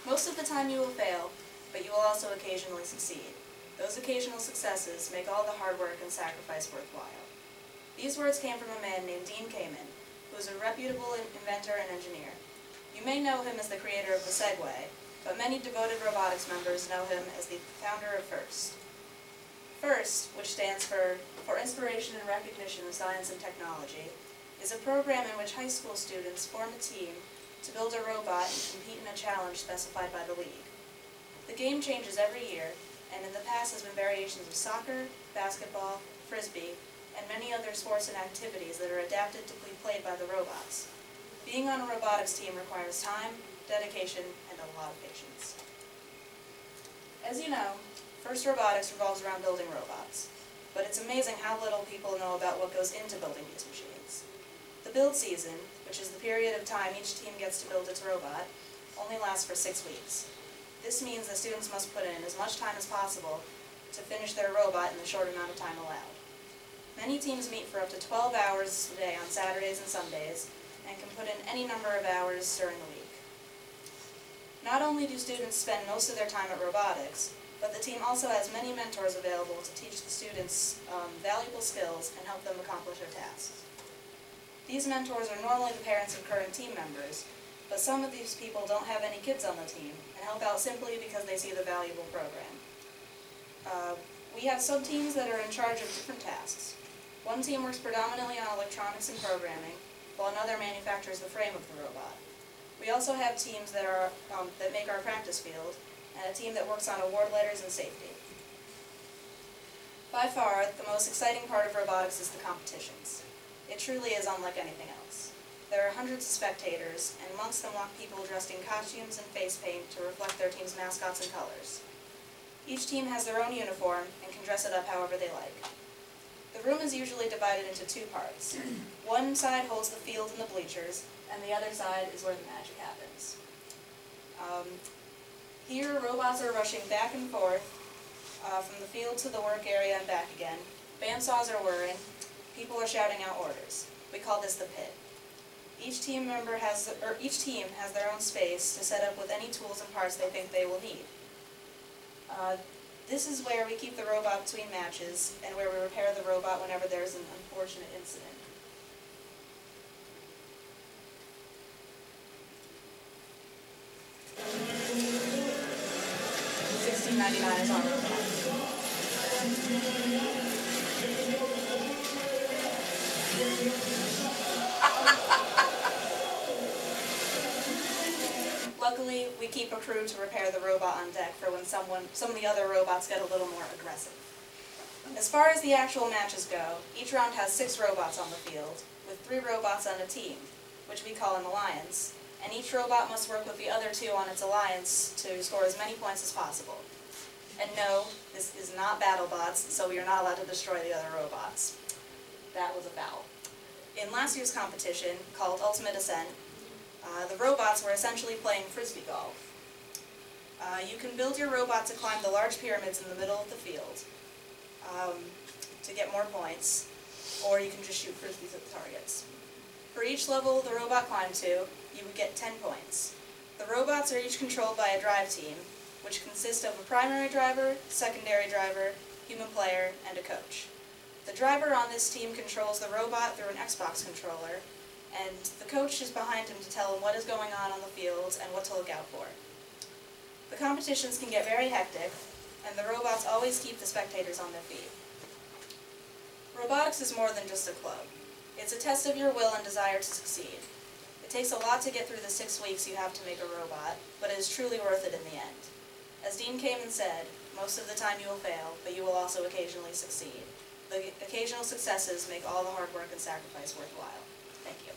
Most of the time you will fail, but you will also occasionally succeed. Those occasional successes make all the hard work and sacrifice worthwhile. These words came from a man named Dean Kamen, who is a reputable inventor and engineer. You may know him as the creator of the Segway, but many devoted robotics members know him as the founder of FIRST. FIRST, which stands for Inspiration and Recognition of Science and Technology, is a program in which high school students form a team to build a robot and compete in a challenge specified by the league. The game changes every year, and in the past has been variations of soccer, basketball, frisbee, and many other sports and activities that are adapted to be played by the robots. Being on a robotics team requires time, dedication, and a lot of patience. As you know, FIRST Robotics revolves around building robots, but it's amazing how little people know about what goes into building these machines. The build season, which is the period of time each team gets to build its robot, only lasts for 6 weeks. This means that students must put in as much time as possible to finish their robot in the short amount of time allowed. Many teams meet for up to 12 hours a day on Saturdays and Sundays, and can put in any number of hours during the week. Not only do students spend most of their time at robotics, but the team also has many mentors available to teach the students valuable skills and help them accomplish their tasks. These mentors are normally the parents of current team members, but some of these people don't have any kids on the team and help out simply because they see the valuable program. We have sub-teams that are in charge of different tasks. One team works predominantly on electronics and programming, while another manufactures the frame of the robot. We also have teams that make our practice field, and a team that works on award letters and safety. By far, the most exciting part of robotics is the competitions. It truly is unlike anything else. There are hundreds of spectators, and amongst them walk people dressed in costumes and face paint to reflect their team's mascots and colors. Each team has their own uniform and can dress it up however they like. The room is usually divided into 2 parts. One side holds the field and the bleachers, and the other side is where the magic happens. Here, robots are rushing back and forth from the field to the work area and back again. Bandsaws are whirring. People are shouting out orders. We call this the pit. Each team has their own space to set up with any tools and parts they think they will need. This is where we keep the robot between matches and where we repair the robot whenever there is an unfortunate incident. $16.99 is on robot. Luckily, we keep a crew to repair the robot on deck for when some of the other robots get a little more aggressive. As far as the actual matches go, each round has 6 robots on the field, with 3 robots on a team, which we call an alliance, and each robot must work with the other 2 on its alliance to score as many points as possible. And no, this is not BattleBots, so we are not allowed to destroy the other robots. That was a foul. In last year's competition, called Ultimate Ascent, the robots were essentially playing frisbee golf. You can build your robot to climb the large pyramids in the middle of the field to get more points, or you can just shoot frisbees at the targets. For each level the robot climbed to, you would get 10 points. The robots are each controlled by a drive team, which consists of a primary driver, secondary driver, human player, and a coach. The driver on this team controls the robot through an Xbox controller, and the coach is behind him to tell him what is going on the field and what to look out for. The competitions can get very hectic, and the robots always keep the spectators on their feet. Robotics is more than just a club. It's a test of your will and desire to succeed. It takes a lot to get through the 6 weeks you have to make a robot, but it is truly worth it in the end. As Dean Kamen said, most of the time you will fail, but you will also occasionally succeed. The occasional successes make all the hard work and sacrifice worthwhile. Thank you.